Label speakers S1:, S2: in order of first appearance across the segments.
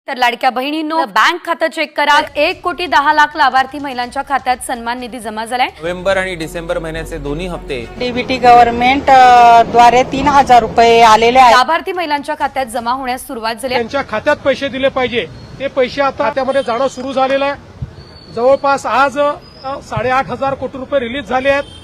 S1: तर लाडक्या बहिणींनो बँक खातं चेक करा। 1,10,00,000 लाभार्थी महिलांच्या खात्यात सन्मान निधी जमा झालाय।
S2: नोव्हेंबर आणि डिसेंबर महिन्याचे दोन्ही हप्ते
S3: डीबीटी गव्हर्नमेंट द्वारे 3,000 रुपये आलेले आहेत।
S1: लाभार्थी महिलांच्या खात्यात जमा होण्यास सुरुवात झाली आहे।
S4: त्यांच्या खात्यात पैसे दिले पाहिजे, ते पैसे आता खात्यामध्ये जाणं सुरू झालेलं आहे। जवळपास आज 8,500 कोटी रुपये रिलीज झाले आहेत,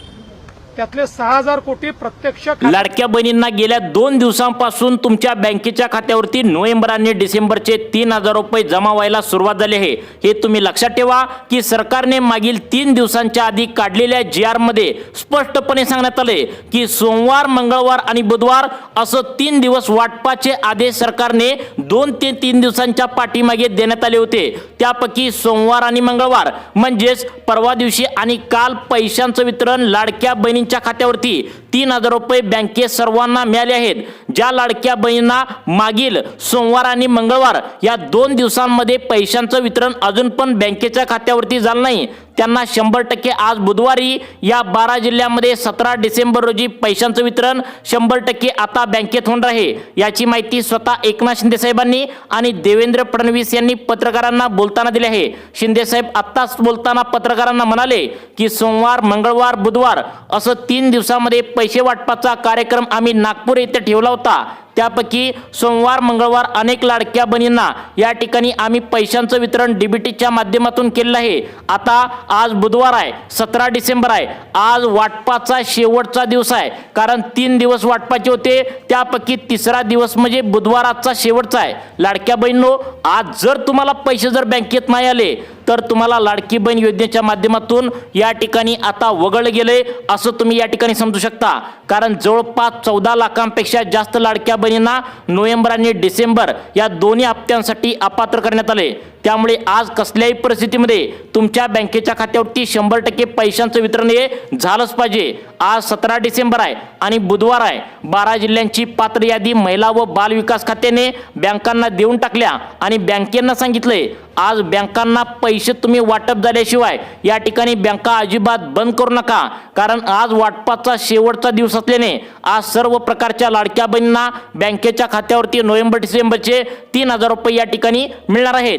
S4: त्यातले 6,000 कोटी प्रत्यक्ष
S5: लाडक्या बहिणींना गेल्या 2 दिवसांपासून तुमच्या बँकेच्या खात्यावरती नोव्हेंबर आणि डिसेंबरचे 3,000 रुपये जमा व्हायला सुरुवात झाली आहे। हे तुम्ही लक्षात ठेवा की सरकारने मागील 3 दिवसांच्या आधी काढलेल्या GR मध्ये स्पष्टपणे सांगण्यात आले की सोमवार, मंगळवार आणि बुधवार असं 3 दिवस वाटपाचे आदेश सरकारने 2 ते 3 दिवसांच्या पाठीमागे देण्यात आले होते। त्यापैकी सोमवार आणि मंगळवार म्हणजेच परवा दिवशी आणि काल पैशांचं वितरण लाडक्या बहिणी खात्यावरती 3,000 रुपये बँकेत सर्वांना मिळाले आहेत। ज्या लाडक्या बहिणींना मागील सोमवार आणि मंगळवार या 2 दिवसांमध्ये पैशांचं वितरण अजून पण बँकेच्या खात्यावरती झालं नाही, त्यांना 100% आज बुधवारी या 12 जिल्ह्यांमध्ये 17 डिसेंबर रोजी पैशांचं वितरण 100% आता बँकेत होणार आहे। याची माहिती स्वतः एकनाथ शिंदे साहेबांनी आणि देवेंद्र फडणवीस यांनी पत्रकारांना बोलताना दिली आहे। शिंदे साहेब आत्ताच बोलताना पत्रकारांना म्हणाले की सोमवार, मंगळवार, बुधवार असं 3 दिवसांमध्ये पैसे वाटपाचा कार्यक्रम आम्ही नागपूर येथे ठेवला होता। त्यापैकी सोमवार, मंगळवार अनेक लाडक्या बहिणींना या ठिकाणी आम्ही पैशांचं वितरण डीबीटीच्या माध्यमातून केलेलं आहे। आता आज बुधवार आहे, 17 डिसेंबर आहे, आज वाटपाचा शेवटचा दिवस आहे, कारण 3 दिवस वाटपाचे होते, त्यापैकी तिसरा दिवस म्हणजे बुधवार आजचा शेवटचा आहे। लाडक्या बहिणींनो, आज जर तुम्हाला पैसे जर बँकेत नाही आले तर तुम्हाला लाडकी बहीण योजनेच्या माध्यमातून या ठिकाणी आता वगळले गेले असं तुम्ही या ठिकाणी समजू शकता, कारण जवळपास 14 लाखांपेक्षा जास्त लाडक्या बहिणींना नोव्हेंबर आणि डिसेंबर या दोन्ही हप्त्यांसाठी अपात्र करण्यात आले। त्यामुळे आज कसल्याही परिस्थितीमध्ये तुमच्या बँकेच्या खात्यावरती 100% पैशांचं वितरण हे झालंच पाहिजे। आज 17 डिसेंबर आहे आणि बुधवार आहे। 12 जिल्ह्यांची पात्र यादी महिला व बाल विकास खात्याने बँकांना देऊन टाकल्या आणि बँकेंना सांगितलंय आज बँकांना पैसे तुम्ही वाटप झाल्याशिवाय या ठिकाणी बँका अजिबात बंद करू नका, कारण आज वाटपाचा शेवटचा दिवस असल्याने आज सर्व प्रकारच्या लाडक्या बहिणींना बँकेच्या खात्यावरती नोव्हेंबर डिसेंबरचे 3,000 रुपये या ठिकाणी मिळणार आहेत।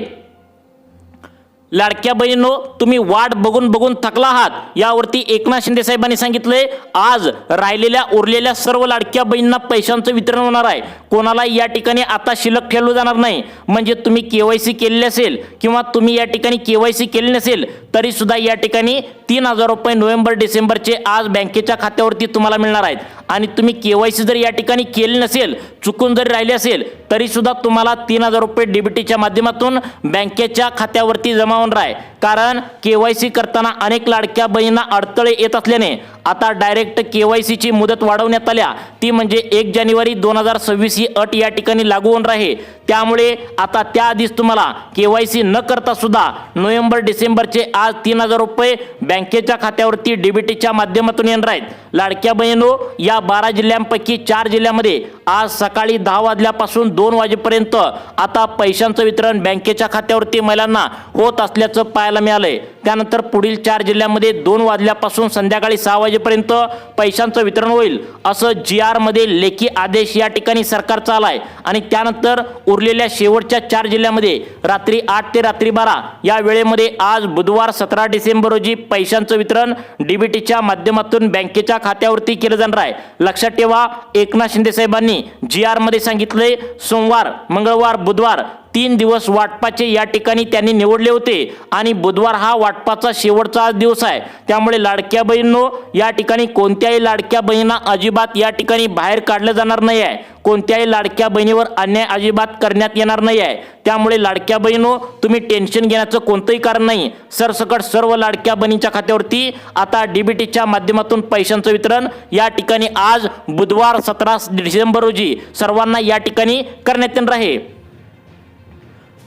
S5: लाडक्या बहिणींनो, तुम्ही वाट बघून बघून थकला आहात, यावरती एकनाथ शिंदे साहेबांनी सांगितले आज राहिलेल्या उरलेल्या सर्व लाडक्या बहिणींना पैशांचं वितरण होणार आहे। कोणाला या ठिकाणी आता शिल्लक ठेवलं जाणार नाही, म्हणजे तुम्ही KYC केलेले असेल किंवा तुम्ही या ठिकाणी KYC केले नसेल तरी सुद्धा या ठिकाणी 3,000 रुपये नोव्हेंबर डिसेंबरचे आज बँकेच्या खात्यावरती तुम्हाला मिळणार आहेत। आणि तुम्ही KYC जर या ठिकाणी केले नसेल, चुकून जरी राहिले असेल तरी सुद्धा तुम्हाला 3,000 रुपये डीबीटीच्या माध्यमातून बँकेच्या खात्यावरती जमा होणार आहे। कारण KYC करताना अनेक लाडक्या बहिणींना अडथळे येत असल्याने आता डायरेक्ट KYC ची मुदत वाढवण्यात आल्या, ती म्हणजे 1 जानेवारी 2026 ही अट या ठिकाणी लागू होणार आहे। त्यामुळे आता त्याआधीच तुम्हाला KYC न करता सुद्धा नोव्हेंबर डिसेंबरचे आज 3,000 रुपये बँकेच्या खात्यावरती डीबीटीच्या माध्यमातून येणार आहेत। लाडक्या बहिणींनो, या 12 जिल्ह्यांपैकी 4 जिल्ह्यामध्ये आज सकाळी 10 वाजल्यापासून 2 वाजेपर्यंत आता पैशांचं वितरण बँकेच्या खात्यावरती महिलांना होत असल्याचं पाहायला मिळालंय। त्यानंतर पुढील 4 जिल्ह्यांमध्ये 2 वाजल्यापासून संध्याकाळी 6 वाजेपर्यंत पैशांचं वितरण होईल असं GR मध्ये लेखी आदेश या ठिकाणी सरकारचा आलाय। आणि त्यानंतर उरलेल्या शेवटच्या 4 जिल्ह्यांमध्ये रात्री 8 ते रात्री 12 या वेळेमध्ये आज बुधवार 17 डिसेंबर रोजी पैशांचं वितरण डीबीटीच्या माध्यमातून बँकेच्या खात्यावरती केलं जाणार आहे। लक्षात ठेवा, एकनाथ शिंदे साहेबांनी GR मध्ये सांगितले सोमवार, मंगळवार, बुधवार 3 दिवस वाटपाचे या ठिकाणी त्यांनी निवडले होते आणि बुधवार हा वाटपाचा शेवटचा दिवस आहे। त्यामुळे लाडक्या बहिणींनो, या ठिकाणी कोणत्याही लाडक्या बहिणींना अजिबात या ठिकाणी बाहेर काढलं जाणार नाही आहे, कोणत्याही लाडक्या बहिणीवर अन्याय अजिबात करण्यात येणार नाही आहे। त्यामुळे लाडक्या बहिणींनो, तुम्ही टेन्शन घेण्याचं कोणतंही कारण नाही। सरसकट सर्व लाडक्या बहिणींच्या खात्यावरती आता डीबीटीच्या माध्यमातून पैशांचं वितरण या ठिकाणी आज बुधवार 17 डिसेंबर रोजी सर्वांना या ठिकाणी करण्यात येणार आहे।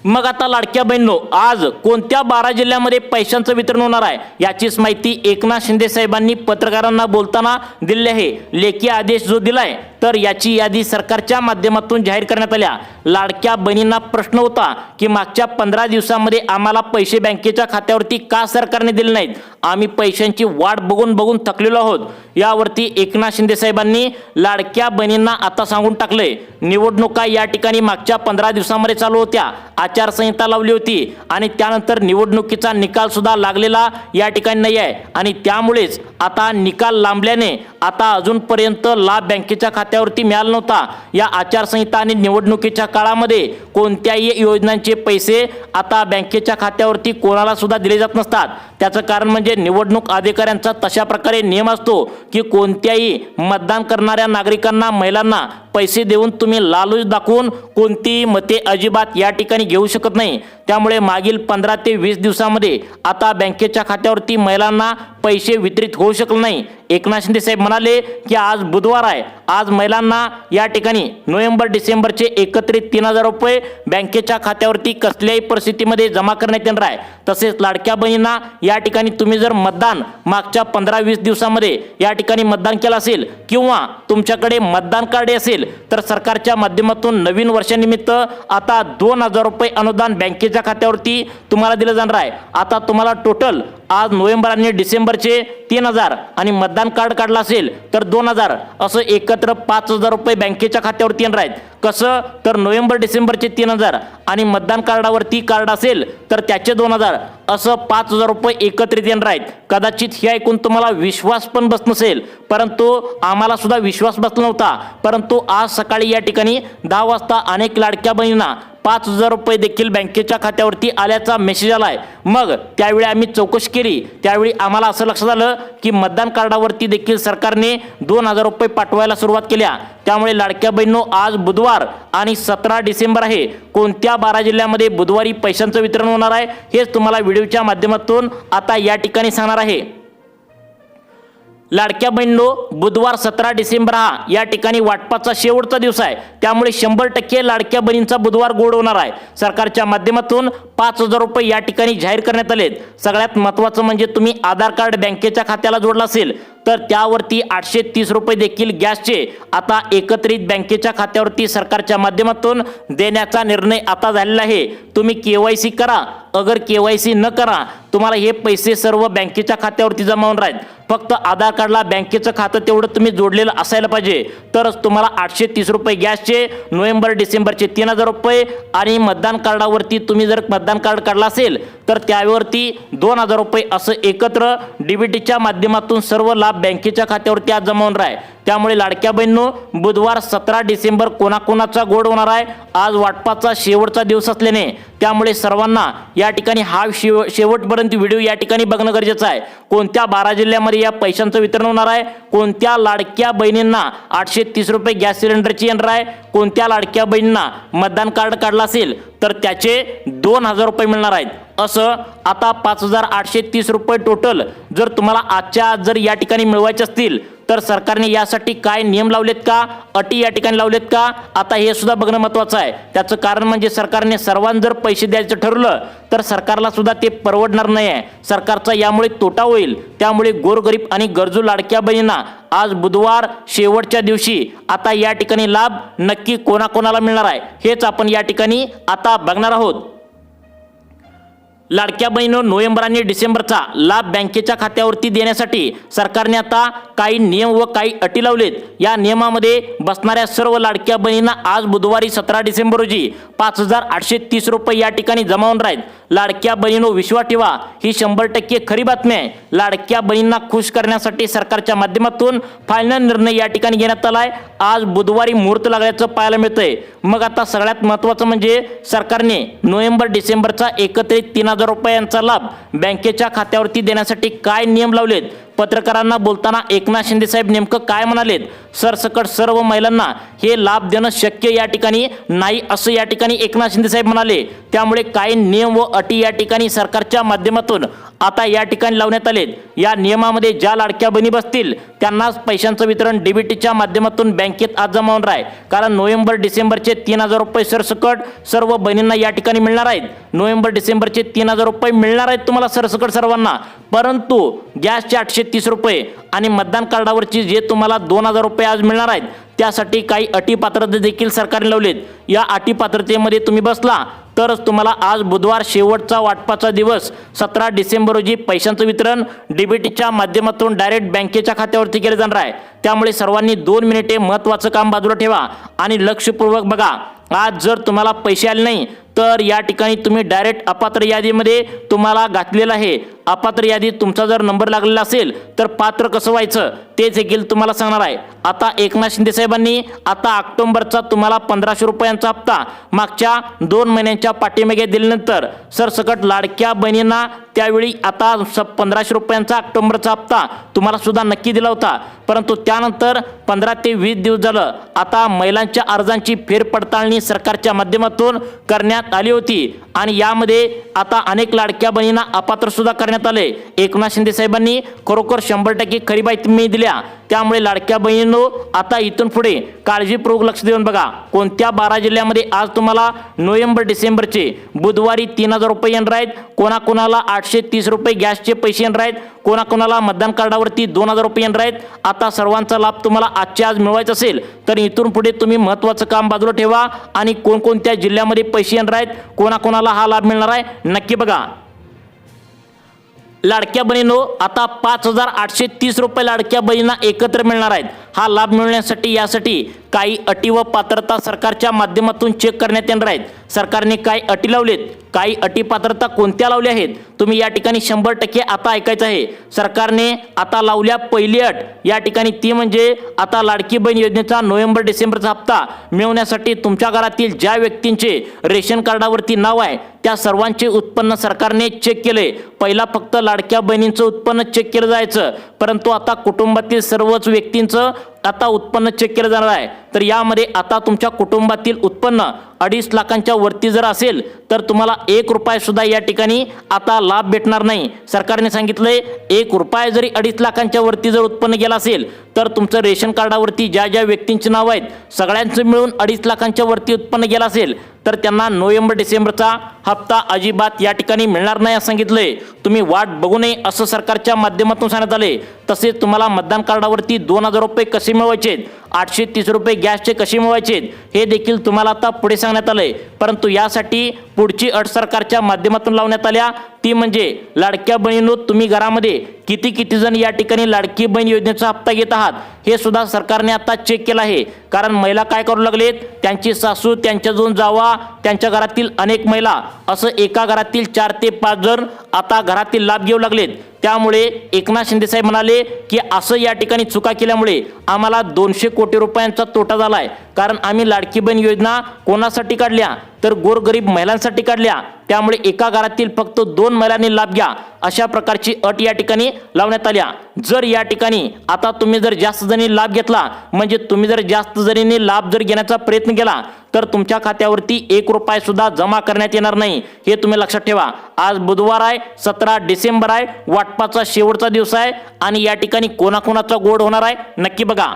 S5: मग आता लाडक्या बहिणींनो, आज कोणत्या 12 जिल्ह्यांमध्ये पैशांचं वितरण होणार आहे याचीच माहिती एकनाथ शिंदे साहेबांनी पत्रकारांना बोलताना दिली आहे। लेखी आदेश जो दिलाय तर याची यादी सरकारच्या माध्यमातून जाहीर करण्यात आल्या। लाडक्या बहिणींना प्रश्न होता की मागच्या 15 दिवसांमध्ये आम्हाला पैसे बँकेच्या खात्यावरती का सरकारने दिले नाहीत, आम्ही पैशांची वाट बघून थकलेलो आहोत। यावरती एकनाथ शिंदे साहेबांनी लाडक्या बहिणींना आता सांगून टाकलंय, निवडणुका या ठिकाणी मागच्या 15 दिवसांमध्ये चालू होत्या, आचारसंहिता लावली होती आणि त्यानंतर निवडणुकीचा निकाल सुद्धा लागलेला या ठिकाणी नाही आहे आणि त्यामुळेच आता निकाल लांबल्याने आता अजूनपर्यंत लाभ बँकेच्या खात्यावरती मिळाला नव्हता। या आचारसंहिता आणि निवडणुकीच्या काळामध्ये कोणत्याही योजनांचे पैसे आता बँकेच्या खात्यावरती कोणाला सुद्धा दिले जात नसतात। त्याचं कारण म्हणजे निवडणूक अधिकाऱ्यांचा तशा प्रकारे नियम असतो की कोणत्याही मतदान करणाऱ्या नागरिकांना, महिलांना पैसे देऊन तुम्ही लालूच दाखवून कोणतीही मते अजिबात या ठिकाणी घेऊ शकत नाही। त्यामुळे मागील 15 ते 20 दिवसांमध्ये आता बँकेच्या खात्यावरती महिलांना पैसे वितरित होऊ शकले नाही। एकनाथ शिंदे साहेब म्हणाले की आज बुधवार आहे, आज महिलांना या ठिकाणी नोव्हेंबर डिसेंबरचे एकत्रित 3000 रुपये बँकेच्या खात्यावरती कसल्याही परिस्थितीमध्ये जमा करण्यात येणार आहे। तसेच लाडक्या बहिणींना या ठिकाणी तुम्ही जर मतदान मागच्या 15-20 दिवसांमध्ये या ठिकाणी मतदान केलं असेल किंवा तुमच्याकडे मतदान कार्ड असेल तर सरकारच्या माध्यमातून नवीन वर्षानिमित्त आता 2000 रुपये अनुदान बँकेच्या खात्यावरती तुम्हाला दिलं जाणार आहे। आता तुम्हाला टोटल आज नोव्हेंबर आणि डिसेंबरचे 3000 आणि मतदान कार्ड काढला असेल तर 2000 असं एकत्र 5000 रुपये बँकेच्या खात्यावरती येणार आहेत। कसं तर नोव्हेंबर डिसेंबरचे 3000 आणि मतदान कार्डावरती कार्ड असेल तर त्याचे 2000 असं 5000 रुपये एकत्रित येणार आहेत। कदाचित हे ऐकून तुम्हाला विश्वास पण बसत नसेल, परंतु आम्हाला सुद्धा विश्वास बसला नव्हता, परंतु आज सकाळी या ठिकाणी 10 वाजता अनेक लाडक्या बहिणींना 5000 रुपये देखील बँकेच्या खात्यावरती आल्याचा मेसेज आलाय। मग त्यावेळी आम्ही चौकशी केली, त्यावेळी आम्हाला असं लक्षात आलं की मतदान कार्डावरती देखील सरकारने 2000 रुपये पाठवायला सुरुवात केल्या। त्यामुळे लाडक्या बहिणींनो, आज बुधवार आणि 17 डिसेंबर आहे, कोणत्या 12 जिल्ह्यामध्ये बुधवारी पैशांचं वितरण होणार आहे हेच तुम्हाला व्हिडिओच्या माध्यमातून आता या ठिकाणी सांगणार आहे। लाडक्या बहिणींनो, बुधवार 17 डिसेंबर हा या ठिकाणी वाटपाचा शेवटचा दिवस आहे, त्यामुळे 100% लाडक्या बहिणींचा बुधवार गोड होणार आहे। सरकारच्या माध्यमातून 5000 रुपये या ठिकाणी जाहीर करण्यात आलेत। सगळ्यात महत्त्वाचं म्हणजे तुम्ही आधार कार्ड बँकेच्या खात्याला जोडलं असेल तर त्यावरती 830 रुपये देखील गॅसचे आता एकत्रित बँकेच्या खात्यावरती सरकारच्या माध्यमातून देण्याचा निर्णय आता झालेला आहे। तुम्ही KYC करा, अगर KYC न करा तुम्हाला हे पैसे सर्व बँकेच्या खात्यावरती जमा होणार आहेत। फक्त आधार कार्डला बँकेचं खातं तेवढं तुम्ही जोडलेलं असायला पाहिजे, तरच तुम्हाला 830 रुपये गॅसचे, नोव्हेंबर डिसेंबरचे 3000 रुपये आणि मतदान कार्डावरती तुम्ही जर मतदान कार्ड काढला असेल तर त्यावरती 2000 रुपये असं एकत्र DBTच्या माध्यमातून सर्व लाभ बँकेच्या खात्यावरती आज जमा होणार आहे। त्यामुळे लाडक्या बहिणींनो, बुधवार 17 डिसेंबर कोणाकोणाचा गोड होणार आहे, आज वाटपाचा शेवटचा दिवस असल्याने त्यामुळे सर्वांना या ठिकाणी हा शेवटपर्यंत व्हिडिओ या ठिकाणी बघणं गरजेचं आहे। कोणत्या 12 जिल्ह्यामध्ये या पैशांचं वितरण होणार आहे, कोणत्या लाडक्या बहिणींना 830 रुपये गॅस सिलेंडरची येणार आहे, कोणत्या लाडक्या बहिणींना मतदान कार्ड काढला असेल तर त्याचे 2000 रुपये मिळणार आहेत। असं आता 5830 रुपये टोटल जर तुम्हाला आजच्या आज जर या ठिकाणी मिळवायचे असतील तर सरकारने यासाठी काय नियम लावलेत का, अटी या ठिकाणी लावलेत का, आता हे सुद्धा बघणं महत्त्वाचं आहे। त्याचं कारण म्हणजे सरकारने सर्वांना जर पैसे द्यायचं ठरवलं तर सरकारला सुद्धा ते परवडणार नाही आहे, सरकारचा यामुळे तोटा होईल। त्यामुळे गोरगरीब आणि गरजू लाडक्या बहिणींना आज बुधवार शेवटच्या दिवशी आता या ठिकाणी लाभ नक्की कोणाकोणाला मिळणार आहे हेच आपण या ठिकाणी आता बघणार आहोत। लाडक्या बहिणींनो, नोव्हेंबर आणि डिसेंबरचा लाभ बँकेच्या खात्यावरती देण्यासाठी सरकारने आता काही नियम व काही अटी लावलेत। या नियमामध्ये बसणाऱ्या सर्व लाडक्या बहिणींना आज बुधवारी 17 डिसेंबर रोजी 5830 रुपये या ठिकाणी जमा होणार आहेत। लाडक्या बहिणींनो, विश्वास ठेवा, ही 100% खरी बातमी आहे। लाडक्या बहिणींना खुश करण्यासाठी सरकारच्या माध्यमातून फायनल निर्णय या ठिकाणी घेण्यात आलाय। आज बुधवारी मुहूर्त लागल्याचं पाहायला मिळतंय। मग आता सगळ्यात महत्त्वाचं म्हणजे सरकारने नोव्हेंबर डिसेंबरचा एकत्रित 3000 रुपयांचा लाभ बँकेच्या खात्यावरती देण्यासाठी काय नियम लावलेत, पत्रकारांना बोलताना एकनाथ शिंदे साहेब नेमकं काय म्हणालेत, सरसकट सर्व महिलांना हे लाभ देणं शक्य या ठिकाणी नाही असं या ठिकाणी एकनाथ शिंदे साहेब म्हणाले। त्यामुळे काही नियम व अटी या ठिकाणी सरकारच्या माध्यमातून आता या ठिकाणी लावण्यात आलेत। या नियमामध्ये ज्या लाडक्या बहिणी बसतील त्यांनाच पैशांचं वितरण DBTच्या माध्यमातून बँकेत आज जमा होणार आहे। कारण नोव्हेंबर डिसेंबरचे 3000 रुपये सरसकट सर्व बहिणींना या ठिकाणी मिळणार आहेत। नोव्हेंबर डिसेंबरचे 3,000 रुपये मिळणार आहेत तुम्हाला सरसकट सर्वांना, परंतु गॅसचे 830 रुपये आणि मतदान कार्डावरची जे तुम्हाला 2,000 रुपये आज मिळणार आहेत त्यासाठी काही अटी पात्रता देखील सरकारने लावलेत. या अटी पात्रतेमध्ये तुम्ही बसला तरच तुम्हाला आज बुधवार शेवटचा वाटपाचा दिवस 17 डिसेंबर रोजी पैशांचं वितरण डीबीटीच्या माध्यमातून डायरेक्ट बँकेच्या खात्यावरती केलं जाणार आहे. त्यामुळे सर्वांनी 2 मिनिटे महत्त्वाचं काम बाजूला ठेवा आणि लक्षपूर्वक बघा. आज जर तुम्हाला पैसे आले नाही तर या ठिकाणी तुम्ही डायरेक्ट अपात्र यादीमध्ये तुम्हाला घातलेलं आहे. अपात्र यादीत तुमचा जर नंबर लागलेला असेल तर पात्र कसं व्हायचं ते देखील तुम्हाला सांगणार आहे. आता एकनाथ शिंदे साहेबांनी आता ऑक्टोबरचा तुम्हाला 1,500 रुपयांचा हप्ता मागच्या 2 महिन्यांच्या पाठीमागे दिल्यानंतर सरसकट लाडक्या बहिणींना त्यावेळी आता 1,500 रुपयांचा ऑक्टोबरचा हप्ता तुम्हाला सुद्धा नक्की दिला होता, परंतु त्यानंतर 15 ते 20 दिवस झालं आता महिलांच्या अर्जांची फेरपडताळणी सरकारच्या माध्यमातून करण्यात आली होती आणि यामध्ये आता अनेक लाडक्या बहिणींना अपात्र सुद्धा करण्यात आले. एकनाथ शिंदे साहेबांनी खरोखर 100% खरी बातमी दिल्या. त्यामुळे लाडक्या बहिणींनो आता इथून पुढे काळजीपूर्वक लक्ष देऊन बघा. कोणत्या 12 जिल्ह्यामध्ये आज तुम्हाला नोव्हेंबर डिसेंबरचे बुधवारी 3,000 रुपये येणार आहेत, कोणाकोणाला 830 रुपये गॅसचे पैसे येणार आहेत, कोणाकोणाला मतदान कार्डावरती 2,000 रुपये येणार आहेत. आता सर्वांचा लाभ तुम्हाला आजच्या आज मिळवायचा असेल तर इथून पुढे तुम्ही महत्त्वाचं काम बाजूला ठेवा आणि कोणकोणत्या जिल्ह्यामध्ये पैसे येणार आहेत, कोणाकोणाला हा लाभ मिळणार आहे नक्की बघा. लाडक्या बहिणींनो आता 5,830 रुपये लाडक्या बहिणींना एकत्र मिळणार आहेत. हा लाभ मिळवण्यासाठी यासाठी काही अटी व पात्रता सरकारच्या माध्यमातून चेक करण्यात येणार आहेत. सरकारने काही अटी लावलेत, काही अटी पात्रता कोणत्या लावल्या आहेत तुम्ही या ठिकाणी 100% आता ऐकायचं आहे. सरकारने आता लावल्या पहिली अट या ठिकाणी ती म्हणजे आता लाडकी बहीण योजनेचा नोव्हेंबर डिसेंबरचा हप्ता मिळवण्यासाठी तुमच्या घरातील ज्या व्यक्तींचे रेशन कार्डावरती नाव आहे त्या सर्वांचे उत्पन्न सरकारने चेक केले. पहिला फक्त लाडक्या बहिणींचं उत्पन्न चेक केलं जायचं, परंतु आता कुटुंबातील सर्वच व्यक्तींचं आता उत्पन्न चेक केलं जाणार आहे. तर यामध्ये आता तुमच्या कुटुंबातील उत्पन्न 2.5 लाखांच्या वरती जर असेल तर तुम्हाला 1 रुपया सुद्धा या ठिकाणी आता लाभ भेटणार नाही. सरकारने सांगितलंय 1 रुपया जरी 2.5 लाखांच्या वरती जर उत्पन्न गेलं असेल तर तुमचं रेशन कार्डावरती ज्या ज्या व्यक्तींची नाव आहेत सगळ्यांचं मिळून 2.5 लाखांच्या वरती उत्पन्न गेलं असेल तर त्यांना नोव्हेंबर डिसेंबरचा हप्ता अजिबात या ठिकाणी मिळणार नाही असं सांगितलंय. तुम्ही वाट बघू नये असं सरकारच्या माध्यमातून सांगण्यात आले. तसेच तुम्हाला मतदान कार्डावरती 2,000 रुपये कसे मिळवायचे, 830 रुपये गॅसचे कसे मिळवायचे हे देखील तुम्हाला आता पुढे सांगण्यात आलंय. परंतु यासाठी पुढची अट सरकारच्या माध्यमातून लावण्यात आल्या ती म्हणजे लाडक्या बहिणींनो तुम्ही घरामध्ये किती जण या ठिकाणी लाडकी बहीण योजनेचा हप्ता घेत आहात हे सुद्धा सरकारने आता चेक केलं आहे. कारण महिला काय करू लागलेत, त्यांची सासू, त्यांच्या दोन जावा, त्यांच्या घरातील अनेक महिला असं एका घरातील 4 ते 5 जण आता घरातील लाभ घेऊ लागलेत. त्यामुळे एकनाथ शिंदे साहेब म्हणाले की असं या ठिकाणी चुका केल्यामुळे आम्हाला 200 कोटी रुपयांचा तोटा झालाय. कारण आम्ही लाडकी बहीण योजना कोणासाठी काढल्या तर गोरगरीब महिलांसाठी काढल्या. त्यामुळे एका घरातील फक्त 2 महिलांनी लाभ घ्या अशा प्रकारची अट या ठिकाणी लावण्यात आल्या. जर या ठिकाणी आता तुम्ही जर जास्त जणी लाभ घेतला म्हणजे तुम्ही जर जास्त जणींनी लाभ जर घेण्याचा प्रयत्न केला तर तुमच्या खात्यावरती 1 रुपया सुद्धा जमा करण्यात येणार नाही हे तुम्ही लक्षात ठेवा. आज बुधवार आहे, 17 डिसेंबर आहे, वाटपाचा शेवटचा दिवस आहे आणि या ठिकाणी कोणाकोणाचा गोड होणार आहे नक्की बघा.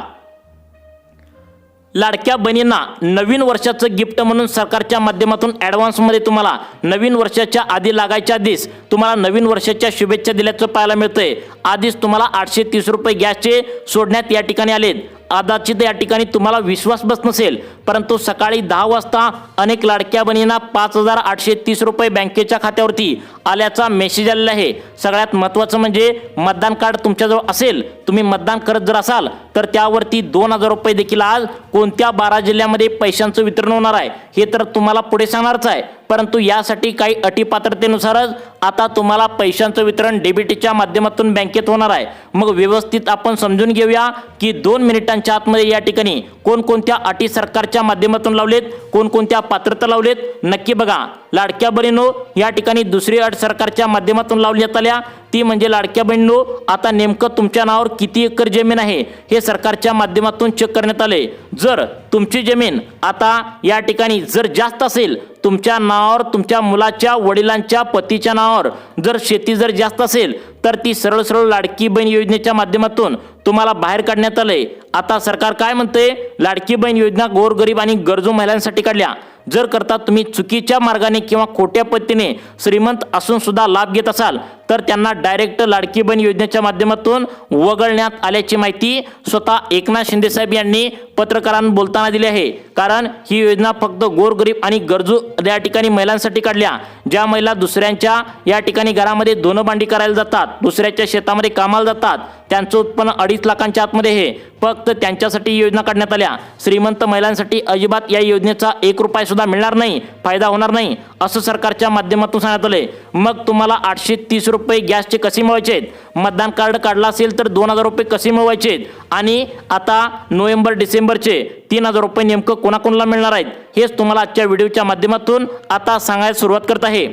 S5: लाडक्या बहिणींना नवीन वर्षाचं गिफ्ट म्हणून सरकारच्या माध्यमातून ॲडव्हान्समध्ये तुम्हाला नवीन वर्षाच्या आधी लागायच्या आधीच तुम्हाला नवीन वर्षाच्या शुभेच्छा दिल्याचं पाहायला मिळतंय. आधीच तुम्हाला 830 रुपये गॅसचे सोडण्यात या ठिकाणी आलेत. कदाचित या ठिकाणी तुम्हाला विश्वास बसत नसेल, परंतु सकाळी 10 वाजता अनेक लाडक्या बहिणींना 5,830 रुपये बँकेच्या खात्यावरती आल्याचा मेसेज आलेला आहे. सगळ्यात महत्त्वाचं म्हणजे मतदान कार्ड तुमच्याजवळ असेल, तुम्ही मतदान करत जर असाल तर त्यावरती 2,000 रुपये देखील आज कोणत्या 12 जिल्ह्यामध्ये पैशांचं वितरण होणार आहे हे तर तुम्हाला पुढे सांगणारच आहे. परंतु यासाठी काही अटी पात्रतेनुसारच आता तुम्हाला पैशांचं वितरण डीबीटीच्या माध्यमातून बँकेत होणार आहे. मग व्यवस्थित आपण समजून घेऊया की 2 मिनिटांच्या आतमध्ये या ठिकाणी कोणकोणत्या अटी सरकारच्या माध्यमातून लावलेत, कोणकोणत्या पात्रता लावलेत नक्की बघा. लाडक्या बहिणींनो या ठिकाणी दुसरी अट सरकारच्या माध्यमातून लावण्यात आल्या ती म्हणजे लाडक्या बहिणींनो आता नेमकं तुमच्या नावावर किती एकर जमीन आहे हे सरकारच्या माध्यमातून चेक करण्यात आले. जर तुमची जमीन आता या ठिकाणी जर जास्त असेल, तुमच्या नावावर, तुमच्या मुलाच्या, वडिलांच्या, पतीच्या नावावर जर शेती जर जास्त असेल तर ती सरळ लाडकी बहीण योजनेच्या माध्यमातून तुम्हाला बाहेर काढण्यात आलंय. आता सरकार काय म्हणते, लाडकी बहीण योजना गोरगरीब आणि गरजू महिलांसाठी काढल्या. जर करता तुम्ही चुकीच्या मार्गाने किंवा खोट्या पद्धतीने श्रीमंत असून सुद्धा लाभ घेत असाल तर त्यांना डायरेक्ट लाडकी बहीण योजनेच्या माध्यमातून वगळण्यात आल्याची माहिती स्वतः एकनाथ शिंदे साहेब यांनी पत्रकारांना बोलताना दिली आहे। कारण ही योजना फक्त गोरगरीब आणि गरजू या ठिकाणी महिलांसाठी काढल्या, ज्या महिला दुसऱ्यांच्या या ठिकाणी घरामध्ये धुणं भांडी करायला जातात, दुसऱ्याच्या शेतामध्ये कामाला जातात, त्यांचं उत्पन्न 2.5 लाखांच्या आतमध्ये आहे, फक्त त्यांच्यासाठी योजना काढण्यात आल्या। श्रीमंत महिलांसाठी अजिबात या योजनेचा 1 रुपया सुद्धा मिळणार नाही, फायदा होणार नाही असं सरकारच्या माध्यमातून सांगण्यात आलंय। मग तुम्हाला 830 रुपये गॅसचे कसे मिळवायचे आहेत, मतदान कार्ड काढला असेल तर 2000 रुपये कसे मिळवायचे आहेत, आणि आता नोव्हेंबर डिसेंबरचे 3000 रुपये नेमकं कोणाकोणाला मिळणार आहेत हेच तुम्हाला आजच्या व्हिडिओच्या माध्यमातून आता सांगायला सुरुवात करत आहे।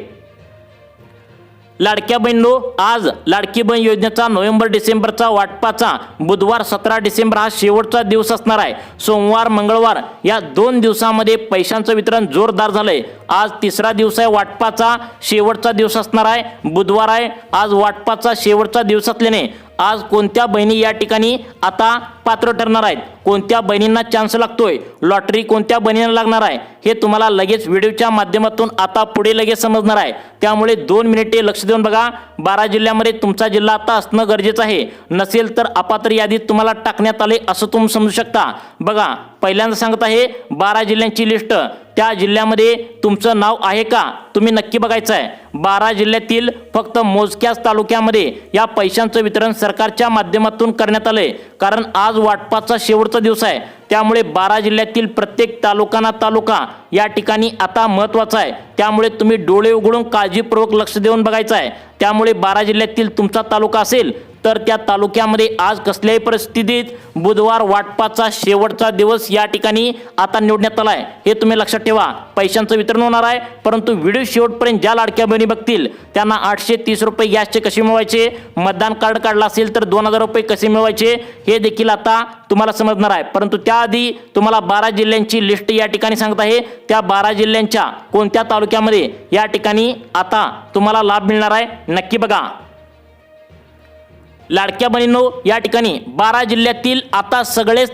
S5: लाडक्या बहिणींनो, आज लाडकी बहीण योजनेचा नोव्हेंबर डिसेंबरचा वाटपाचा बुधवार 17 डिसेंबर हा शेवटचा दिवस असणार आहे। सोमवार मंगळवार या 2 दिवसांमध्ये पैशांचं वितरण जोरदार झालंय। आज 3रा दिवस आहे, वाटपाचा शेवटचा दिवस असणार आहे, बुधवार आहे। आज वाटपाचा शेवटचा दिवस असल्याने आज कोणत्या बहिणी या ठिकाणी आता पात्र ठरणार आहेत, कोणत्या बहिणींना चान्स लागतोय, लॉटरी कोणत्या बहिणींना लागणार आहे हे तुम्हाला लगेच व्हिडिओच्या माध्यमातून आता पुढे लगेच समजणार आहे। त्यामुळे 2 मिनिटे लक्ष देऊन बघा। 12 जिल्ह्यामध्ये तुमचा जिल्हा आता असणं गरजेचं आहे, नसेल तर अपात्र यादीत तुम्हाला टाकण्यात आले असं तुम्ही समजू शकता। बघा, पहिल्यांदा सांगत आहे 12 जिल्ह्यांची लिस्ट, त्या जिल्ह्यामध्ये तुमचं नाव आहे का तुम्ही नक्की बघायचं आहे। 12 जिल्ह्यातील फक्त मोजक्याच तालुक्यामध्ये या पैशांचं वितरण सरकारच्या माध्यमातून करण्यात आलंय। कारण आज वाटपाचा शेवटचा दिवस आहे, त्यामुळे 12 जिल्ह्यातील प्रत्येक तालुका या ठिकाणी आता महत्त्वाचा आहे। त्यामुळे तुम्ही डोळे उघडून काळजीपूर्वक लक्ष देऊन बघायचं आहे। त्यामुळे 12 जिल्ह्यातील तुमचा तालुका असेल तर त्या तालुक्यामध्ये आज कसल्याही परिस्थितीत बुधवार वाटपाचा शेवटचा दिवस या ठिकाणी आता निवडण्यात आला आहे, हे तुम्ही लक्षात ठेवा। पैशांचं वितरण होणार आहे, परंतु व्हिडिओ शेवटपर्यंत ज्या लाडक्या बहिणी बघतील त्यांना 830 रुपये गॅसचे कसे मिळवायचे, मतदान कार्ड काढला असेल तर 2000 रुपये कसे मिळवायचे हे देखील आता तुम्हाला समजणार आहे। परंतु त्याआधी तुम्हाला 12 जिल्ह्यांची लिस्ट या ठिकाणी सांगत आहे, त्या 12 जिल्ह्यांच्या कोणत्या तालुक्यामध्ये या ठिकाणी आता तुम्हाला लाभ मिळणार आहे नक्की बघा। लाडक्या बहिणींनो, या ठिकाणी 12 जिल्ह्यातील आता सगळेच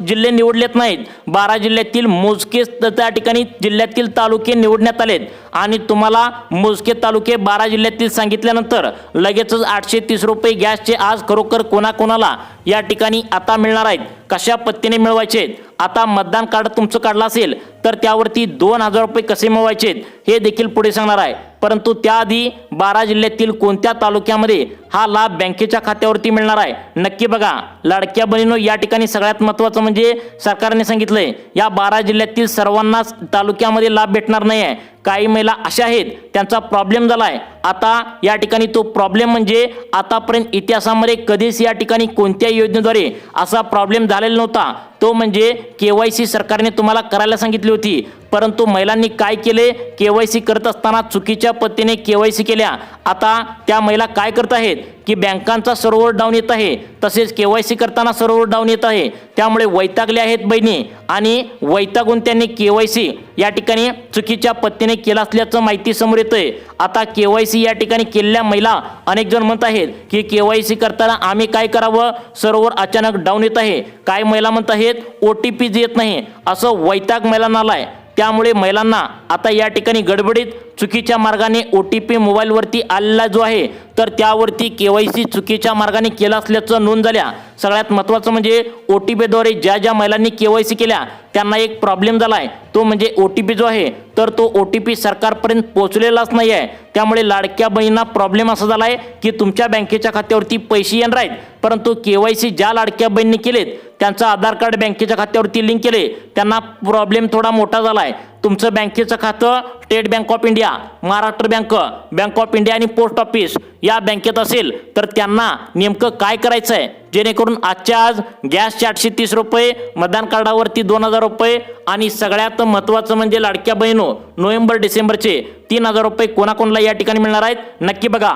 S5: जिल्हे निवडलेत नाहीत, 12 जिल्ह्यातील मोजकेच त्या ठिकाणी जिल्ह्यातील तालुके निवडण्यात आलेत, आणि तुम्हाला मोजके तालुके 12 जिल्ह्यातील सांगितल्यानंतर लगेचच 830 रुपये गॅसचे आज खरोखर कोणाकोणाला या ठिकाणी आता मिळणार आहेत, कशा पद्धतीने मिळवायचे आहेत। आता मतदान कार्ड तुमचं काढलं असेल तर त्यावरती 2000 रुपये कसे मिळवायचे हे देखील पुढे सांगणार आहे। परंतु त्याआधी 12 जिल्ह्यातील कोणत्या तालुक्यामध्ये हा लाभ बँकेच्या खात्यावरती मिळणार आहे नक्की बघा। लाडक्या बहिणींनो, या ठिकाणी सगळ्यात महत्त्वाचं म्हणजे सरकारने सांगितलंय या 12 जिल्ह्यातील सर्वांनाच तालुक्यामध्ये लाभ भेटणार नाही आहे। काही महिला अशा आहेत त्यांचा प्रॉब्लेम झाला आहे। आता या ठिकाणी तो प्रॉब्लेम म्हणजे आतापर्यंत इतिहासामध्ये कधीच या ठिकाणी कोणत्या योजनेद्वारे असा प्रॉब्लेम झालेला नव्हता, तो म्हणजे KYC सरकारने तुम्हाला करायला सांगितली होती, परंतु महिलांनी काय केले, KYC करत असताना चुकीच्या पद्धतीने KYC केल्या। आता त्या महिला काय करत आहेत की बँकांचा सर्व्हर डाऊन येत आहे, तसेच KYC करताना सर्व्हर डाऊन येत आहे, त्यामुळे वैतागले आहेत बहिणी, आणि वैतागून त्यांनी KYC या ठिकाणी चुकीच्या पद्धतीने केला असल्याचं माहिती समोर येतंय। आता KYC या ठिकाणी केलेल्या महिला अनेक जण म्हणत आहेत की KYC करताना आम्ही काय करावं, सर्व्हर अचानक डाऊन येत आहे, काय महिला म्हणत आहेत OTP येत नाही, असं वैताग महिलांना आलाय। त्यामुळे महिलांना आता या ठिकाणी गडबडीत चुकीच्या मार्गाने OTP मोबाईलवरती आलेला जो आहे तर त्यावरती KYC चुकीच्या मार्गाने केला असल्याचं नोंद झाल्या। सगळ्यात महत्त्वाचं म्हणजे OTPद्वारे ज्या महिलांनी KYC केल्या त्यांना एक प्रॉब्लेम झाला आहे, तो म्हणजे OTP जो आहे तर तो OTP सरकारपर्यंत पोहोचलेलाच नाही आहे। त्यामुळे लाडक्या बहिणींना प्रॉब्लेम असा झाला आहे की तुमच्या बँकेच्या खात्यावरती पैसे येणार आहेत, परंतु KYC ज्या लाडक्या बहिणींनी केलेत त्यांचं आधार कार्ड बँकेच्या खात्यावरती लिंक केले, त्यांना प्रॉब्लेम थोडा मोठा झाला आहे। तुमचं बँकेचं खातं state bank of India, Maharashtra bank, bank of India आणि पोस्ट ऑफिस या बँकेत असेल तर त्यांना नेमकं काय करायचं आहे जेणेकरून आजच्या आज गॅसचे 830 रुपये, मतदान कार्डावरती 2000 रुपये, आणि सगळ्यात महत्त्वाचं म्हणजे लाडक्या बहिणींनो नोव्हेंबर डिसेंबरचे 3000 रुपये कोणाकोणाला या ठिकाणी मिळणार आहेत नक्की बघा।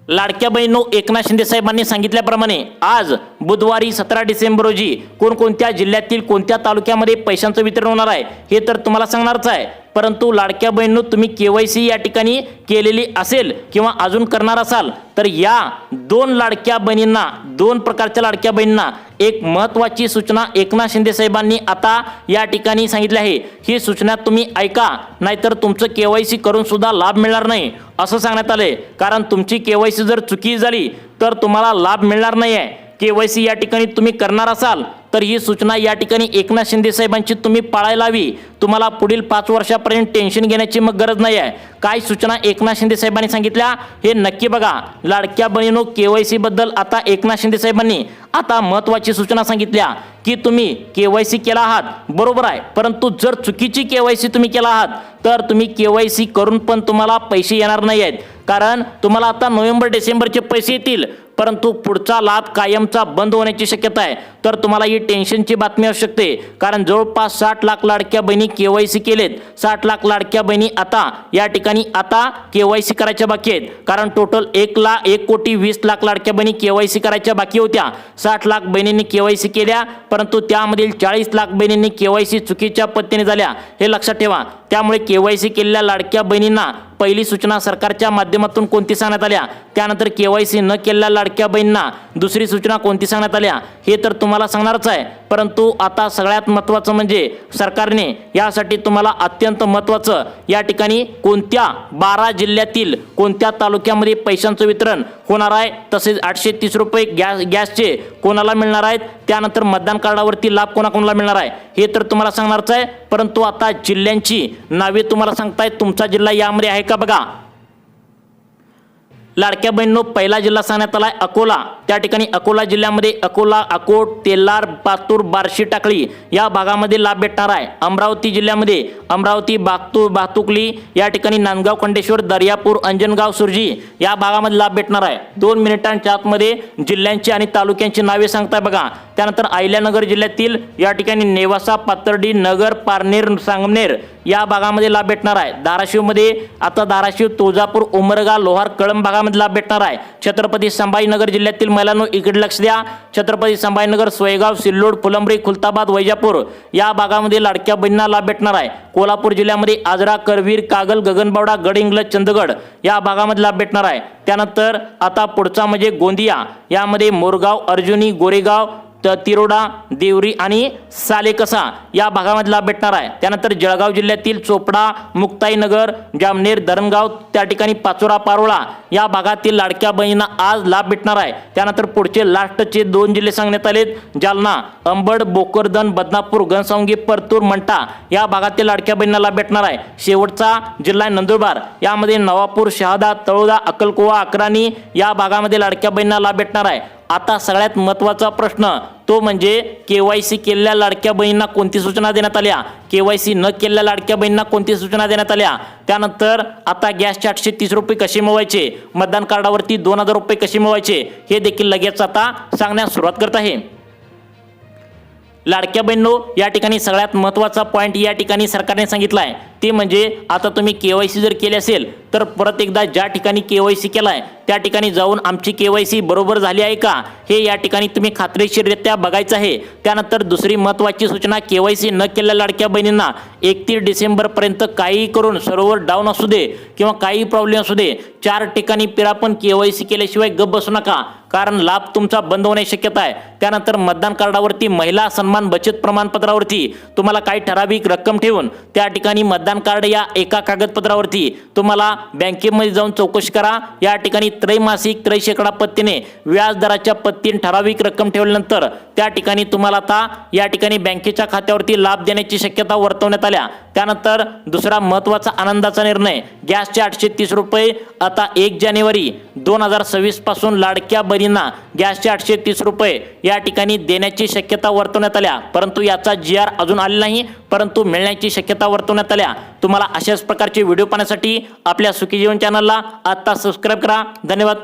S5: लाडक्या बहिणींनो, एकनाथ शिंदे साहेबांनी सांगितल्याप्रमाणे आज बुधवारी 17 डिसेंबर रोजी कोणकोणत्या जिल्ह्यातील कोणत्या तालुक्यामध्ये पैशांचं वितरण होणार आहे हे तर तुम्हाला सांगणारच आहे। परंतु लाडक्या बहिणींनो, तुम्ही केवायसी या ठिकाणी केलेली असेल किंवा अजून करणार असाल तर या दोन लाडक्या बहिणींना, दोन प्रकारच्या लाडक्या बहिणींना एक महत्त्वाची सूचना एकनाथ शिंदे साहेबांनी आता या ठिकाणी सांगितली आहे. ही सूचना तुम्ही ऐका, नाहीतर तुमचं केवायसी करून सुद्धा लाभ मिळणार नाही असं सांगण्यात आले. कारण तुमची केवायसी जर चुकी झाली तर तुम्हाला लाभ मिळणार नाही आहे. केवायसी या ठिकाणी तुम्ही करणार असाल तर ही सूचना या ठिकाणी एकनाथ शिंदे साहेबांची तुम्ही पाळायला हवी. तुम्हाला पुढील 5 वर्षापर्यंत टेन्शन घेण्याची मग गरज नाही आहे. काय सूचना एकनाथ शिंदे साहेबांनी सांगितल्या हे नक्की बघा. लाडक्या बहिणींनो, केवायसी बद्दल आता एकनाथ शिंदे साहेबांनी आता महत्त्वाची सूचना सांगितल्या की तुम्ही केवायसी केला आहात बरोबर आहे, परंतु जर चुकीची केवायसी तुम्ही केला आहात तर तुम्ही केवायसी करून पण तुम्हाला पैसे येणार नाही आहेत. कारण तुम्हाला आता नोव्हेंबर डिसेंबरचे पैसे येतील, परंतु पुढचा लाभ कायमचा बंद होण्याची शक्यता आहे. तर तुम्हाला ही टेन्शनची बातमी असू शकते. कारण जवळपास 60 लाख लाडक्या बहिणी केवायसी केलेत. 60 लाख लाडक्या बहिणी आता या ठिकाणी आता केवायसी करायच्या बाकी आहेत. कारण टोटल 1,20,00,000 लाडक्या बहिणी केवायसी करायच्या बाकी होत्या. 60 लाख बहिणींनी केवायसी केल्या, परंतु त्यामधील 40 लाख बहिणींनी केवायसी चुकीच्या पद्धतीने झाल्या, हे लक्षात ठेवा. त्यामुळे केवायसी केलेल्या लाडक्या बहिणींना पहिली सूचना सरकारच्या माध्यमातून कोणती सांगण्यात आल्या, त्यानंतर केवायसी न केलेल्या लाडक्या बहिणींना दुसरी सूचना कोणती सांगण्यात आल्या हे तर तुम्हाला सांगणारच आहे. परंतु आता सगळ्यात महत्त्वाचं म्हणजे सरकारने यासाठी तुम्हाला अत्यंत महत्त्वाचं या ठिकाणी कोणत्या 12 जिल्ह्यातील कोणत्या तालुक्यामध्ये पैशांचं वितरण होणार आहे, तसेच 830 रुपये गॅसचे कोणाला मिळणार आहेत, त्यानंतर मतदान कार्डावरती लाभ कोणाकोणाला मिळणार आहे हे तर तुम्हाला सांगणारच आहे. परंतु आता जिल्ह्यांची नावे तुम्हाला सांगतायत. तुमचा जिल्हा यामध्ये आहे का बघा. लाडक्या बहिणींनो, पहिला जिल्हा सांगण्यात आलाय अकोला. त्या ठिकाणी अकोला जिल्ह्यामध्ये अकोला, अकोट, तेल्लार, पातूर, बार्शी, टाकळी या भागामध्ये लाभ भेटणार आहे. अमरावती जिल्ह्यामध्ये अमरावती, भातुकली या ठिकाणी नांदगाव, खंडेश्वर, दर्यापूर, अंजनगाव, सुरजी या भागामध्ये लाभ भेटणार आहे. 2 मिनिटांच्या आतमध्ये जिल्ह्यांची आणि तालुक्यांची नावे सांगताय बघा. त्यानंतर अहिल्यानगर जिल्ह्यातील या ठिकाणी नेवासा, पाथर्डी, नगर, पारनेर, सांगमनेर या भागामध्ये लाभ भेटणार आहे. धाराशिवमध्ये आता धाराशिव, तुळजापूर, उमरगा, लोहार, कळंब भागामध्ये लाभ भेटणार आहे. छत्रपती संभाजीनगर जिल्ह्यातील महिलांनो इकडे लक्ष द्या. छत्रपती संभाजीनगर, सोयगाव, सिल्लोड, फुलंब्री, खुलताबाद, वैजापूर या भागामध्ये लाडक्या बहिणींना लाभ भेटणार आहे. कोल्हापूर जिल्ह्यामध्ये आजरा, करवीर, कागल, गगनबावडा, गडहिंग्लज, चंदगड या भागामध्ये लाभ भेटणार आहे. त्यानंतर आता पुढचा म्हणजे गोंदिया, यामध्ये मोरगाव, अर्जुनी, गोरेगाव, तिरोडा, देवरी आणि सालेकसा या भागामध्ये लाभ भेटणार आहे. त्यानंतर जळगाव जिल्ह्यातील चोपडा, मुक्ताईनगर, जामनेर, धरणगाव त्या ठिकाणी पाचोरा, पारोळा या भागातील लाडक्या बहिणींना आज लाभ भेटणार आहे. त्यानंतर पुढचे लास्टचे 2 जिल्हे सांगण्यात आलेत. जालना, अंबड, भोकरदन, बदनापूर, घनसावंगी, परतूर, मंठा या भागातील लाडक्या बहिणींना लाभ भेटणार आहे. शेवटचा जिल्हा आहे नंदुरबार, यामध्ये नवापूर, शहादा, तळोदा, अक्कलकोवा, अक्राणी या भागामध्ये लाडक्या बहिणींना लाभ भेटणार आहे. आता सगळ्यात महत्त्वाचा प्रश्न तो म्हणजे केवायसी केलेल्या लाडक्या बहिणींना कोणती सूचना देण्यात आल्या, केवायसी न केलेल्या लाडक्या बहिणींना कोणती सूचना देण्यात आल्या. त्यानंतर आता गॅसचे 830 रुपये कसे मिळवायचे, मतदान कार्डावरती 2000 रुपये कसे मिळवायचे हे देखील लगेच आता सांगण्यास सुरुवात करत आहे. लाडक्या बहिणींनो, या ठिकाणी सगळ्यात महत्त्वाचा पॉईंट या ठिकाणी सरकारने सांगितला आहे ते म्हणजे आता तुम्ही केवायसी जर केली असेल तर परत एकदा ज्या ठिकाणी केवायसी केलाय त्या ठिकाणी जाऊन आमची केवायसी बरोबर झाली आहे का हे या ठिकाणी तुम्ही खात्रीशीररित्या बघायचं आहे. त्यानंतर दुसरी महत्त्वाची सूचना, केवायसी न केलेल्या लाडक्या बहिणींना 31 डिसेंबरपर्यंत काही करून सर्व्हर डाऊन असू दे किंवा काही प्रॉब्लेम असू दे, 4 ठिकाणी फिरा पण केवायसी केल्याशिवाय गप्प बसू नका, कारण लाभ तुमचा बंद होण्याची शक्यता आहे. त्यानंतर मतदान कार्डावरती महिला सन्मान बचत प्रमाणपत्रावरती तुम्हाला काही ठराविक रक्कम ठेवून त्या ठिकाणी मतदान कार्ड या एका कागदपत्रावरती तुम्हाला बँकेमध्ये जाऊन चौकशी करा. या ठिकाणी त्रैमासिक 3% पत्तीने व्याज दराच्या पत्तीने ठराविक रक्कम ठेवल्यानंतर त्या ठिकाणी तुम्हाला आता या ठिकाणी बँकेच्या खात्यावरती लाभ देण्याची शक्यता वर्तवण्यात आल्या. त्यानंतर दुसरा महत्त्वाचा आनंदाचा निर्णय, गॅसचे 830 रुपये आता 1 जानेवारी 2026 पासून लाडक्या बहिणींना गॅसचे 830 रुपये या ठिकाणी देण्याची शक्यता वर्तवण्यात आल्या. परंतु याचा GR अजून आलेला नाही, परंतु मिळण्याची शक्यता वर्तवण्यात आल्या. तुम्हाला अशाच प्रकारचे व्हिडिओ पाहण्यासाठी आपल्या सुखी जीवन चॅनलला आता सबस्क्राईब करा. धन्यवाद.